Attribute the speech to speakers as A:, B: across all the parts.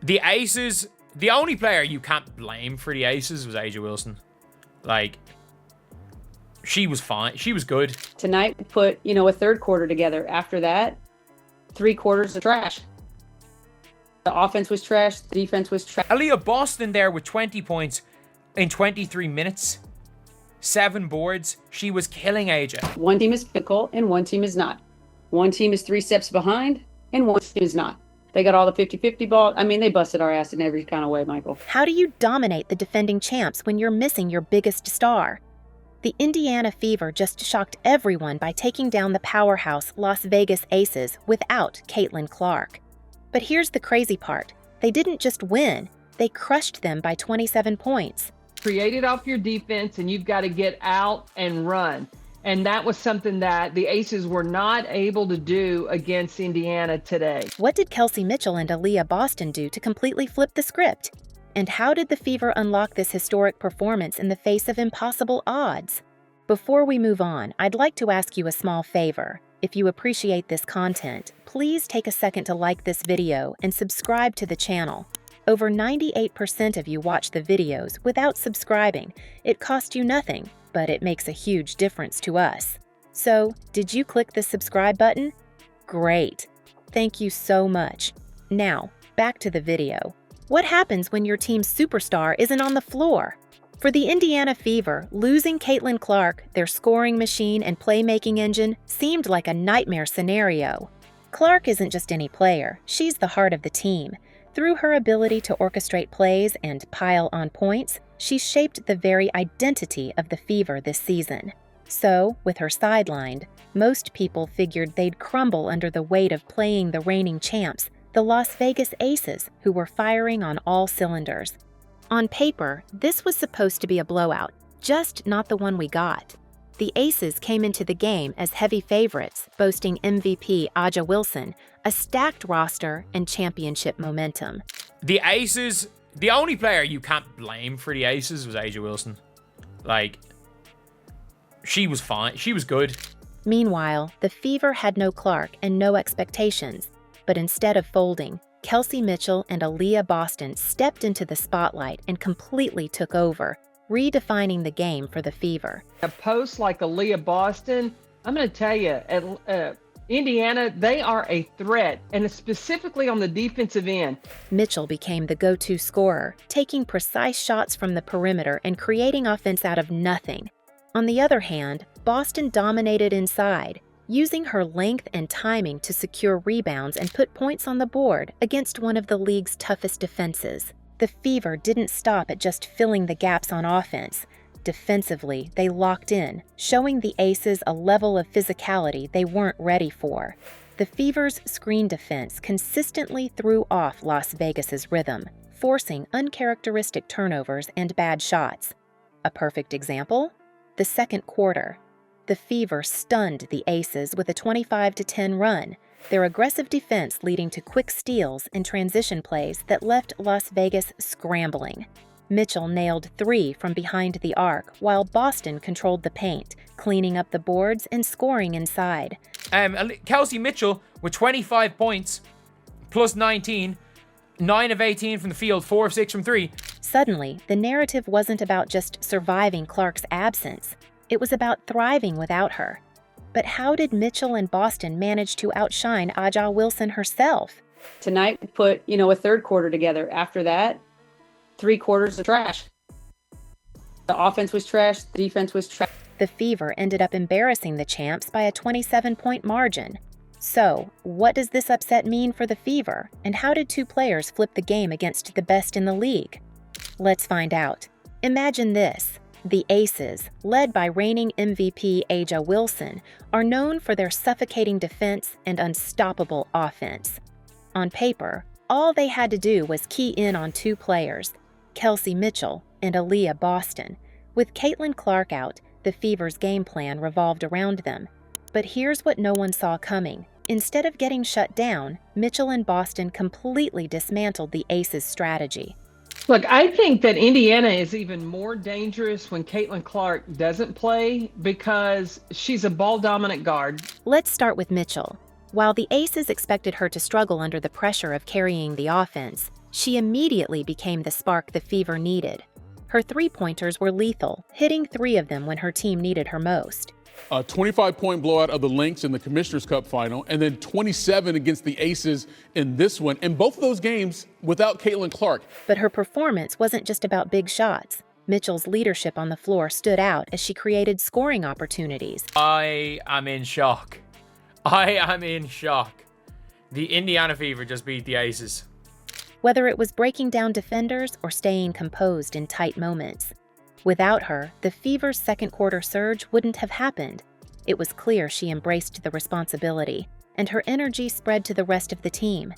A: The Aces, the only player you can't blame for the Aces was Aliyah Wilson. Like, she was fine. She was good.
B: Tonight, we put, a third quarter together. After that, 3 quarters of trash. The offense was trash. The defense was trash.
A: Aliyah Boston there with 20 points in 23 minutes. 7 boards. She was killing AJ.
B: One team is fickle and one team is not. One team is 3 steps behind and one team is not. They got all the 50-50 ball. I mean, they busted our ass in every kind of way, Michael.
C: How do you dominate the defending champs when you're missing your biggest star? The Indiana Fever just shocked everyone by taking down the powerhouse Las Vegas Aces without Caitlin Clark. But here's the crazy part. They didn't just win, they crushed them by 27 points.
D: Create it off your defense, and you've got to get out and run. And that was something that the Aces were not able to do against Indiana today.
C: What did Kelsey Mitchell and Aliyah Boston do to completely flip the script? And how did the Fever unlock this historic performance in the face of impossible odds? Before we move on, I'd like to ask you a small favor. If you appreciate this content, please take a second to like this video and subscribe to the channel. Over 98% of you watch the videos without subscribing. It costs you nothing, but it makes a huge difference to us. So, did you click the subscribe button? Great. Thank you so much. Now, back to the video. What happens when your team's superstar isn't on the floor? For the Indiana Fever, losing Caitlin Clark, their scoring machine and playmaking engine, seemed like a nightmare scenario. Clark isn't just any player, she's the heart of the team. Through her ability to orchestrate plays and pile on points, she shaped the very identity of the Fever this season. So, with her sidelined, most people figured they'd crumble under the weight of playing the reigning champs, the Las Vegas Aces, who were firing on all cylinders. On paper, this was supposed to be a blowout, just not the one we got. The Aces came into the game as heavy favorites, boasting MVP Aliyah Wilson, a stacked roster, and championship momentum.
A: The Aces, the only player you can't blame for the Aces was AJ Wilson. Like, she was fine. She was good.
C: Meanwhile, the Fever had no Clark and no expectations, but instead of folding, Kelsey Mitchell and Aliyah Boston stepped into the spotlight and completely took over, redefining the game for the Fever.
D: A post like Aliyah Boston, I'm going to tell you, Indiana, they are a threat, and specifically on the defensive end.
C: Mitchell became the go-to scorer, taking precise shots from the perimeter and creating offense out of nothing. On the other hand, Boston dominated inside, using her length and timing to secure rebounds and put points on the board against one of the league's toughest defenses. The Fever didn't stop at just filling the gaps on offense. Defensively, they locked in, showing the Aces a level of physicality they weren't ready for. The Fever's screen defense consistently threw off Las Vegas's rhythm, forcing uncharacteristic turnovers and bad shots. A perfect example? The second quarter. The Fever stunned the Aces with a 25-10 run, their aggressive defense leading to quick steals and transition plays that left Las Vegas scrambling. Mitchell nailed 3 from behind the arc, while Boston controlled the paint, cleaning up the boards and scoring inside.
A: Kelsey Mitchell with 25 points, plus 19, 9 of 18 from the field, 4 of 6 from 3.
C: Suddenly, the narrative wasn't about just surviving Clark's absence. It was about thriving without her. But how did Mitchell and Boston manage to outshine Aliyah Wilson herself?
B: Tonight, we put, a third quarter together. After that, 3 quarters of trash. The offense was trash. The defense was trash.
C: The Fever ended up embarrassing the champs by a 27-point margin. So, what does this upset mean for the Fever, and how did 2 players flip the game against the best in the league? Let's find out. Imagine this. The Aces, led by reigning MVP Aliyah Wilson, are known for their suffocating defense and unstoppable offense. On paper, all they had to do was key in on 2 players, Kelsey Mitchell and Aliyah Boston. With Caitlin Clark out, the Fever's game plan revolved around them. But here's what no one saw coming. Instead of getting shut down, Mitchell and Boston completely dismantled the Aces' strategy.
D: Look, I think that Indiana is even more dangerous when Caitlin Clark doesn't play because she's a ball-dominant guard.
C: Let's start with Mitchell. While the Aces expected her to struggle under the pressure of carrying the offense, She immediately became the spark the Fever needed. Her three-pointers were lethal, hitting 3 of them when her team needed her most.
E: A 25-point blowout of the Lynx in the Commissioner's Cup final, and then 27 against the Aces in this one, and both of those games without Caitlin Clark.
C: But her performance wasn't just about big shots. Mitchell's leadership on the floor stood out as she created scoring opportunities.
A: I am in shock. I am in shock. The Indiana Fever just beat the Aces.
C: Whether it was breaking down defenders or staying composed in tight moments. Without her, the Fever's second-quarter surge wouldn't have happened. It was clear she embraced the responsibility, and her energy spread to the rest of the team.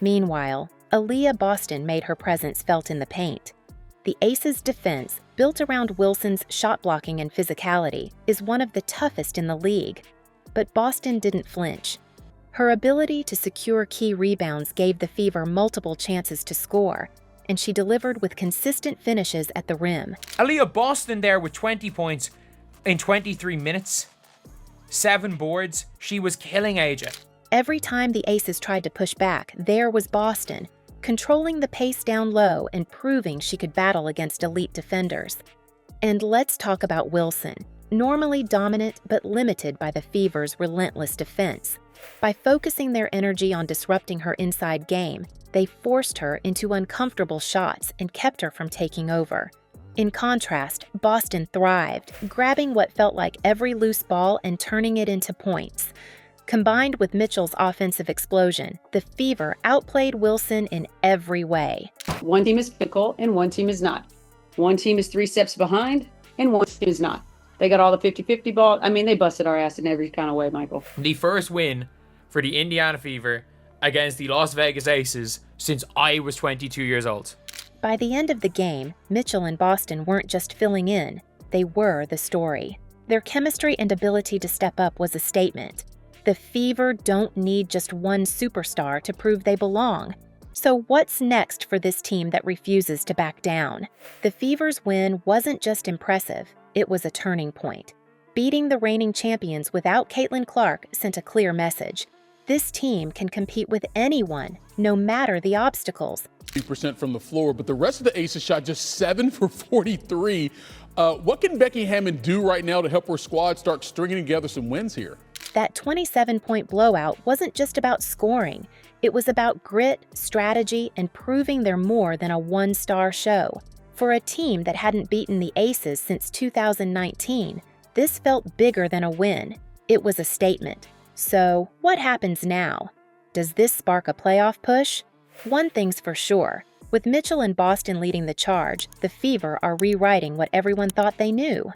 C: Meanwhile, Aliyah Boston made her presence felt in the paint. The Aces' defense, built around Wilson's shot blocking and physicality, is one of the toughest in the league. But Boston didn't flinch. Her ability to secure key rebounds gave the Fever multiple chances to score, and she delivered with consistent finishes at the rim.
A: Aliyah Boston there with 20 points in 23 minutes. 7 boards. She was killing Asia.
C: Every time the Aces tried to push back, there was Boston, controlling the pace down low and proving she could battle against elite defenders. And let's talk about Wilson, normally dominant but limited by the Fever's relentless defense. By focusing their energy on disrupting her inside game, they forced her into uncomfortable shots and kept her from taking over. In contrast, Boston thrived, grabbing what felt like every loose ball and turning it into points. Combined with Mitchell's offensive explosion, the Fever outplayed Wilson in every way.
B: One team is fickle and one team is not. One team is 3 steps behind and one team is not. They got all the 50-50 ball. I mean, they busted our ass in every kind of way, Michael.
A: The first win for the Indiana Fever against the Las Vegas Aces since I was 22 years old.
C: By the end of the game, Mitchell and Boston weren't just filling in, they were the story. Their chemistry and ability to step up was a statement. The Fever don't need just one superstar to prove they belong. So what's next for this team that refuses to back down? The Fever's win wasn't just impressive, it was a turning point. Beating the reigning champions without Caitlin Clark sent a clear message. This team can compete with anyone, no matter the obstacles.
E: 3% from the floor, but the rest of the Aces shot just 7 for 43. What can Becky Hammond do right now to help her squad start stringing together some wins here?
C: That 27-point blowout wasn't just about scoring. It was about grit, strategy, and proving they're more than a one-star show. For a team that hadn't beaten the Aces since 2019, this felt bigger than a win. It was a statement. So, what happens now? Does this spark a playoff push? One thing's for sure. With Mitchell and Boston leading the charge, the Fever are rewriting what everyone thought they knew.